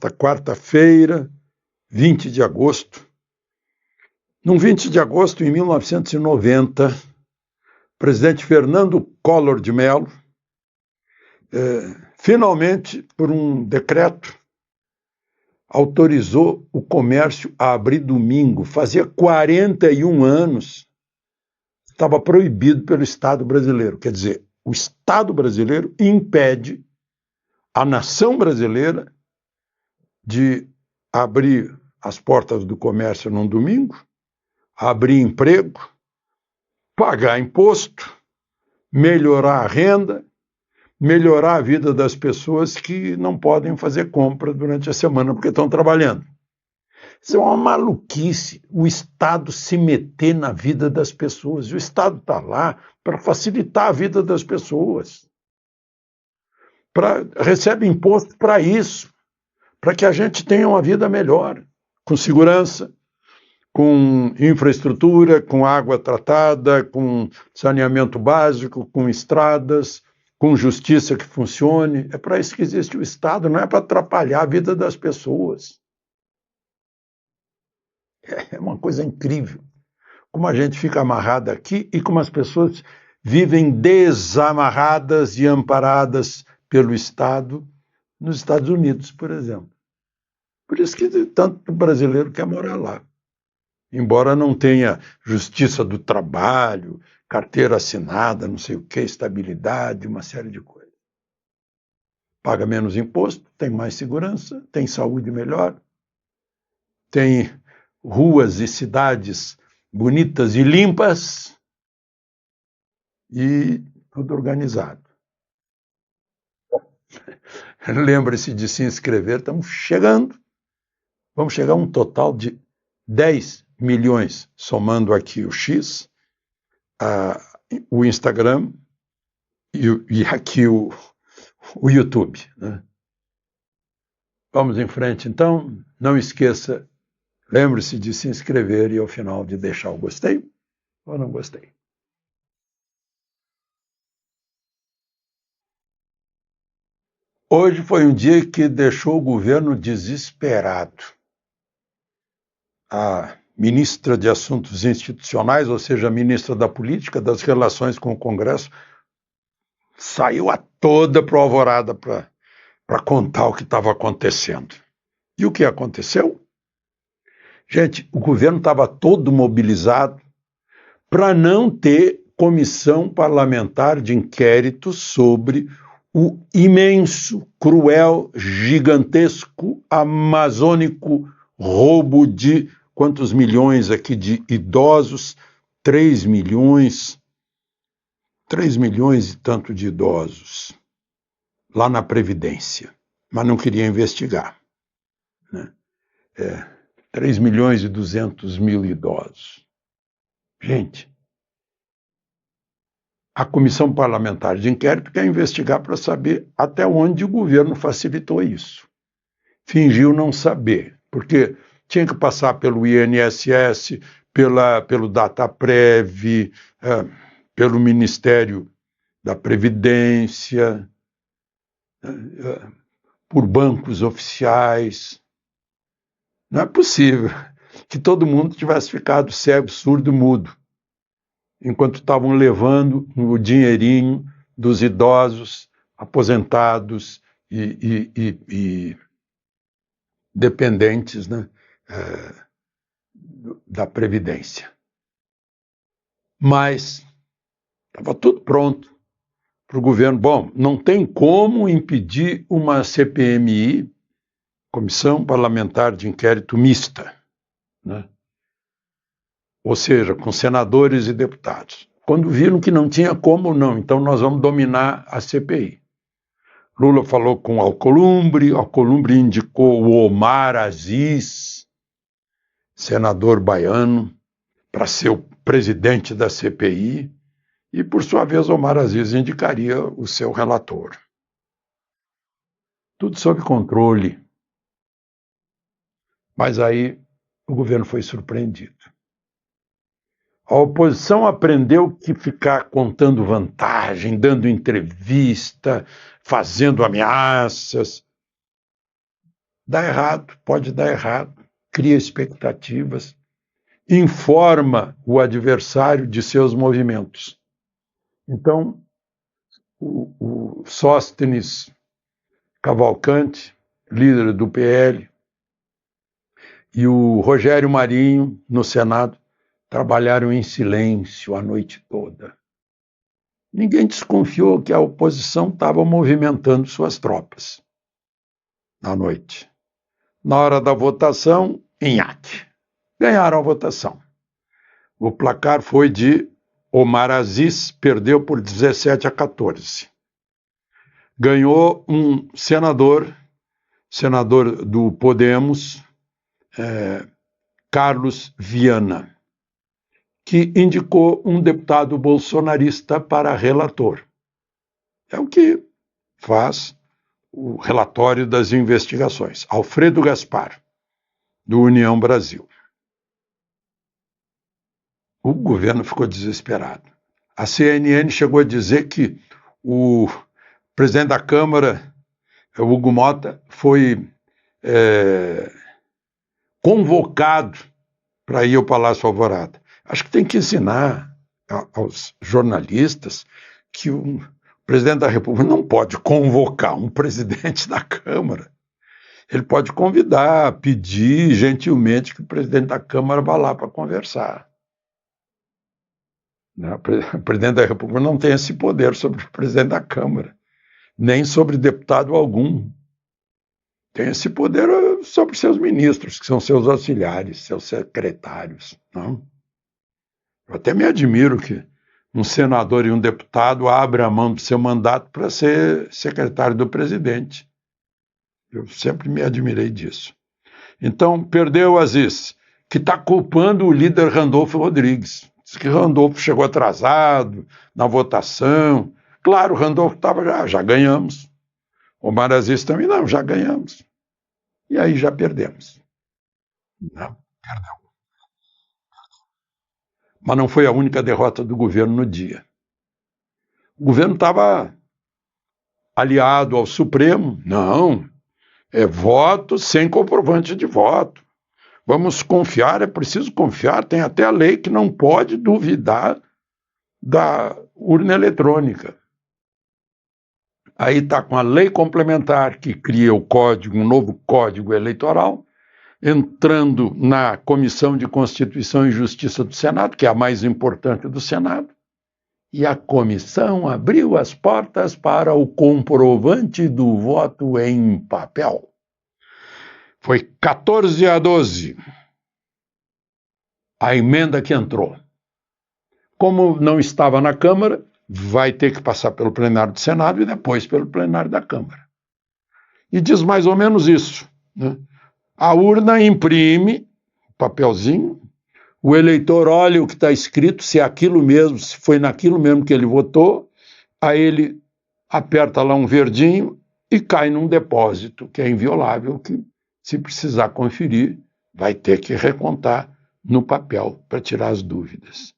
esta quarta-feira, 20 de agosto. Num 20 de agosto, em 1990, o presidente Fernando Collor de Mello, finalmente, por um decreto, autorizou o comércio a abrir domingo. Fazia 41 anos estava proibido pelo Estado brasileiro. Quer dizer, o Estado brasileiro impede a nação brasileira de abrir as portas do comércio num domingo, abrir emprego, pagar imposto, melhorar a renda, melhorar a vida das pessoas que não podem fazer compra durante a semana porque estão trabalhando. Isso é uma maluquice, o Estado se meter na vida das pessoas. E o Estado está lá para facilitar a vida das pessoas. Recebe imposto para isso, para que a gente tenha uma vida melhor, com segurança, com infraestrutura, com água tratada, com saneamento básico, com estradas, com justiça que funcione. É para isso que existe o Estado, não é para atrapalhar a vida das pessoas. É uma coisa incrível. Como a gente fica amarrado aqui e como as pessoas vivem desamarradas e amparadas pelo Estado nos Estados Unidos, por exemplo. Por isso que tanto brasileiro quer morar lá. Embora não tenha justiça do trabalho, carteira assinada, não sei o quê, estabilidade, uma série de coisas. Paga menos imposto, tem mais segurança, tem saúde melhor, tem ruas e cidades bonitas e limpas e tudo organizado. Lembre-se de se inscrever, estamos chegando. Vamos chegar a um total de 10 milhões, somando aqui o X, o Instagram e aqui o YouTube, né? Vamos em frente, então. Não esqueça, lembre-se de se inscrever e, ao final, de deixar o gostei ou não gostei. Hoje foi um dia que deixou o governo desesperado. A ministra de Assuntos Institucionais, ou seja, a ministra da Política, das Relações com o Congresso, saiu a toda para o Alvorada para contar o que estava acontecendo. E o que aconteceu? Gente, o governo estava todo mobilizado para não ter comissão parlamentar de inquérito sobre o imenso, cruel, gigantesco, amazônico roubo de quantos milhões aqui de idosos? 3 milhões e tanto de idosos lá na Previdência, mas não queria investigar, né? 3 milhões e 200 mil idosos. Gente, a Comissão Parlamentar de Inquérito quer investigar para saber até onde o governo facilitou isso. Fingiu não saber, porque tinha que passar pelo INSS, pelo Dataprev, pelo Ministério da Previdência, por bancos oficiais. Não é possível que todo mundo tivesse ficado cego, surdo, mudo, enquanto estavam levando o dinheirinho dos idosos, aposentados e dependentes, né, da Previdência. Mas estava tudo pronto para o governo. Bom, não tem como impedir uma CPMI, Comissão Parlamentar de Inquérito Mista, né? Ou seja, com senadores e deputados. Quando viram que não tinha como, não, então nós vamos dominar a CPI. Lula falou com Alcolumbre indicou o Omar Aziz, senador baiano, para ser o presidente da CPI, e, por sua vez, Omar Aziz indicaria o seu relator. Tudo sob controle. Mas aí o governo foi surpreendido. A oposição aprendeu que ficar contando vantagem, dando entrevista, fazendo ameaças, dá errado, pode dar errado, cria expectativas, informa o adversário de seus movimentos. Então, o Sóstenes Cavalcante, líder do PL, e o Rogério Marinho, no Senado, trabalharam em silêncio a noite toda. Ninguém desconfiou que a oposição estava movimentando suas tropas à noite. Na hora da votação, nhaque. Ganharam a votação. O placar foi de Omar Aziz, perdeu por 17-14. Ganhou um senador do Podemos, Carlos Viana, que indicou um deputado bolsonarista para relator. É o que faz o relatório das investigações. Alfredo Gaspar, do União Brasil. O governo ficou desesperado. A CNN chegou a dizer que o presidente da Câmara, Hugo Mota, foi convocado para ir ao Palácio Alvorada. Acho que tem que ensinar aos jornalistas que o presidente da República não pode convocar um presidente da Câmara. Ele pode convidar, pedir gentilmente que o presidente da Câmara vá lá para conversar. O presidente da República não tem esse poder sobre o presidente da Câmara, nem sobre deputado algum. Tem esse poder sobre seus ministros, que são seus auxiliares, seus secretários. Não? Eu até me admiro que um senador e um deputado abram a mão do seu mandato para ser secretário do presidente. Eu sempre me admirei disso. Então, perdeu o Aziz, que está culpando o líder Randolfo Rodrigues. Diz que Randolfo chegou atrasado na votação. Claro, Randolfo estava já ganhamos. Omar Aziz também não, já ganhamos. E aí já perdemos. Não, perdeu. Mas não foi a única derrota do governo no dia. O governo estava aliado ao Supremo. Não, é voto sem comprovante de voto. Vamos confiar, é preciso confiar, tem até a lei que não pode duvidar da urna eletrônica. Aí está com a lei complementar que cria o código, um novo código eleitoral, entrando na Comissão de Constituição e Justiça do Senado, que é a mais importante do Senado, e a comissão abriu as portas para o comprovante do voto em papel. Foi 14-12 a emenda que entrou. Como não estava na Câmara, vai ter que passar pelo plenário do Senado e depois pelo plenário da Câmara. E diz mais ou menos isso, né? A urna imprime papelzinho, o eleitor olha o que está escrito, se é aquilo mesmo, se foi naquilo mesmo que ele votou, aí ele aperta lá um verdinho e cai num depósito que é inviolável, que se precisar conferir, vai ter que recontar no papel para tirar as dúvidas.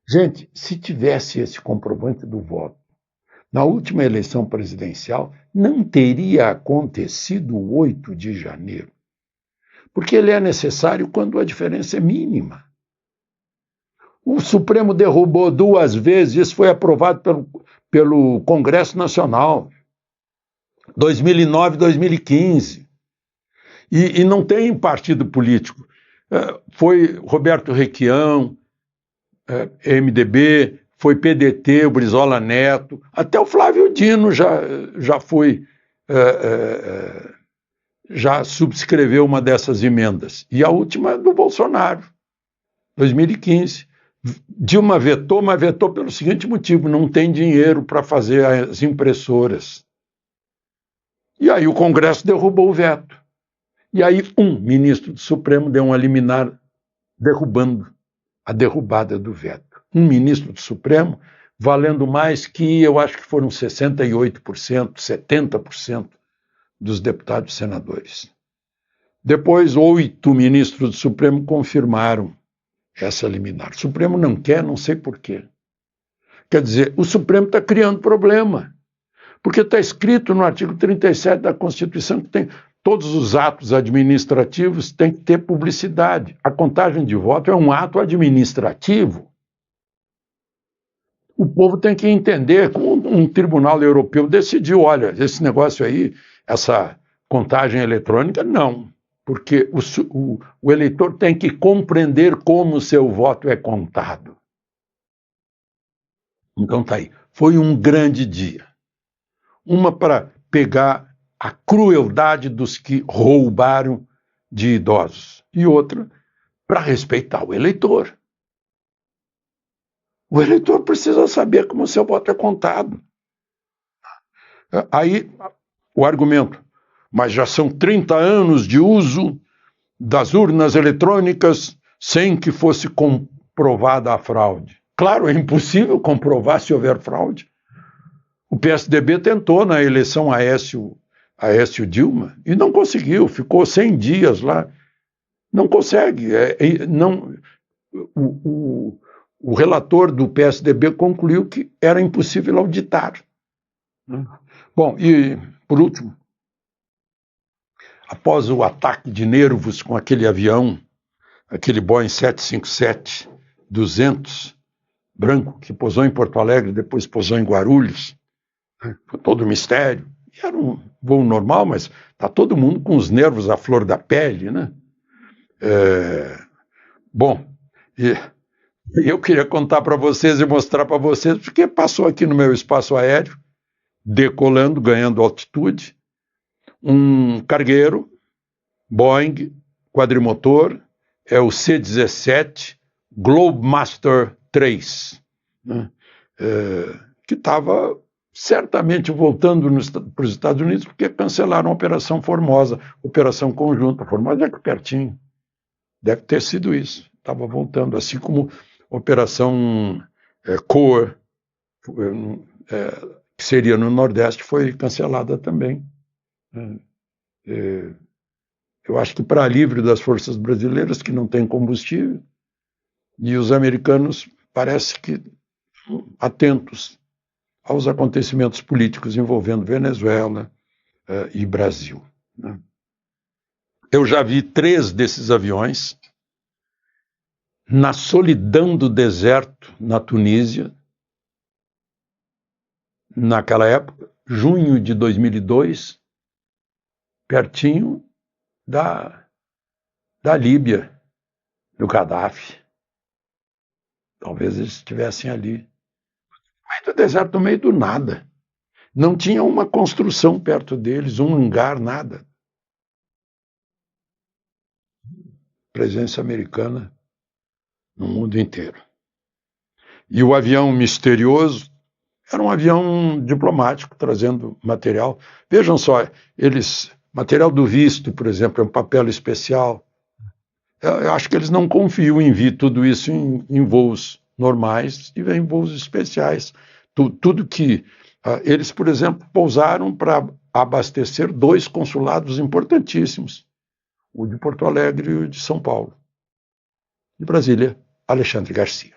Gente, se tivesse esse comprovante do voto na última eleição presidencial, não teria acontecido o 8 de janeiro. Porque ele é necessário quando a diferença é mínima. O Supremo derrubou 2 vezes, isso foi aprovado pelo Congresso Nacional, 2009 e 2015. E não tem partido político. Foi Roberto Requião, MDB, foi PDT, o Brizola Neto, até o Flávio Dino já foi... já subscreveu uma dessas emendas. E a última é do Bolsonaro, 2015. Dilma vetou, mas vetou pelo seguinte motivo: não tem dinheiro para fazer as impressoras. E aí o Congresso derrubou o veto. E aí um ministro do Supremo deu uma liminar derrubando a derrubada do veto. Um ministro do Supremo valendo mais que, eu acho que foram 68%, 70%, dos deputados e senadores. Depois, 8 ministros do Supremo confirmaram essa liminar. O Supremo não quer, não sei por quê. Quer dizer, o Supremo está criando problema, porque está escrito no artigo 37 da Constituição que todos os atos administrativos têm que ter publicidade. A contagem de voto é um ato administrativo. O povo tem que entender, como um tribunal europeu decidiu, olha, esse negócio aí, essa contagem eletrônica, não. Porque o eleitor tem que compreender como o seu voto é contado. Então tá aí. Foi um grande dia. Uma para pegar a crueldade dos que roubaram de idosos. E outra para respeitar o eleitor. O eleitor precisa saber como o seu voto é contado. Aí o argumento, mas já são 30 anos de uso das urnas eletrônicas sem que fosse comprovada a fraude. Claro, é impossível comprovar se houver fraude. O PSDB tentou na eleição Aécio Dilma e não conseguiu, ficou 100 dias lá. Não consegue. O relator do PSDB concluiu que era impossível auditar. Bom, e por último, após o ataque de nervos com aquele avião, aquele Boeing 757-200 branco, que pousou em Porto Alegre, depois pousou em Guarulhos, foi todo um mistério. E era um voo normal, mas está todo mundo com os nervos à flor da pele, né? Bom, eu queria contar para vocês e mostrar para vocês, porque passou aqui no meu espaço aéreo, decolando, ganhando altitude, um cargueiro, Boeing, quadrimotor, é o C-17 Globemaster III, né? Que estava certamente voltando para os Estados Unidos, porque cancelaram a Operação Formosa, Operação Conjunta. Formosa é aqui pertinho. Deve ter sido isso. Estava voltando, assim como Operação Core, que seria no Nordeste, foi cancelada também. Eu acho que para alívio das forças brasileiras, que não têm combustível, e os americanos parece que atentos aos acontecimentos políticos envolvendo Venezuela e Brasil, né? Eu já vi 3 desses aviões na solidão do deserto, na Tunísia, naquela época, junho de 2002, pertinho da Líbia, do Gaddafi. Talvez eles estivessem ali, no meio do deserto, no meio do nada. Não tinha uma construção perto deles, um hangar, nada. Presença americana no mundo inteiro. E o avião misterioso era um avião diplomático, trazendo material. Vejam só, material do visto, por exemplo, é um papel especial. Eu acho que eles não confiam em vir tudo isso em voos normais e em voos especiais. Tudo que eles, por exemplo, pousaram para abastecer 2 consulados importantíssimos, o de Porto Alegre e o de São Paulo. De Brasília, Alexandre Garcia.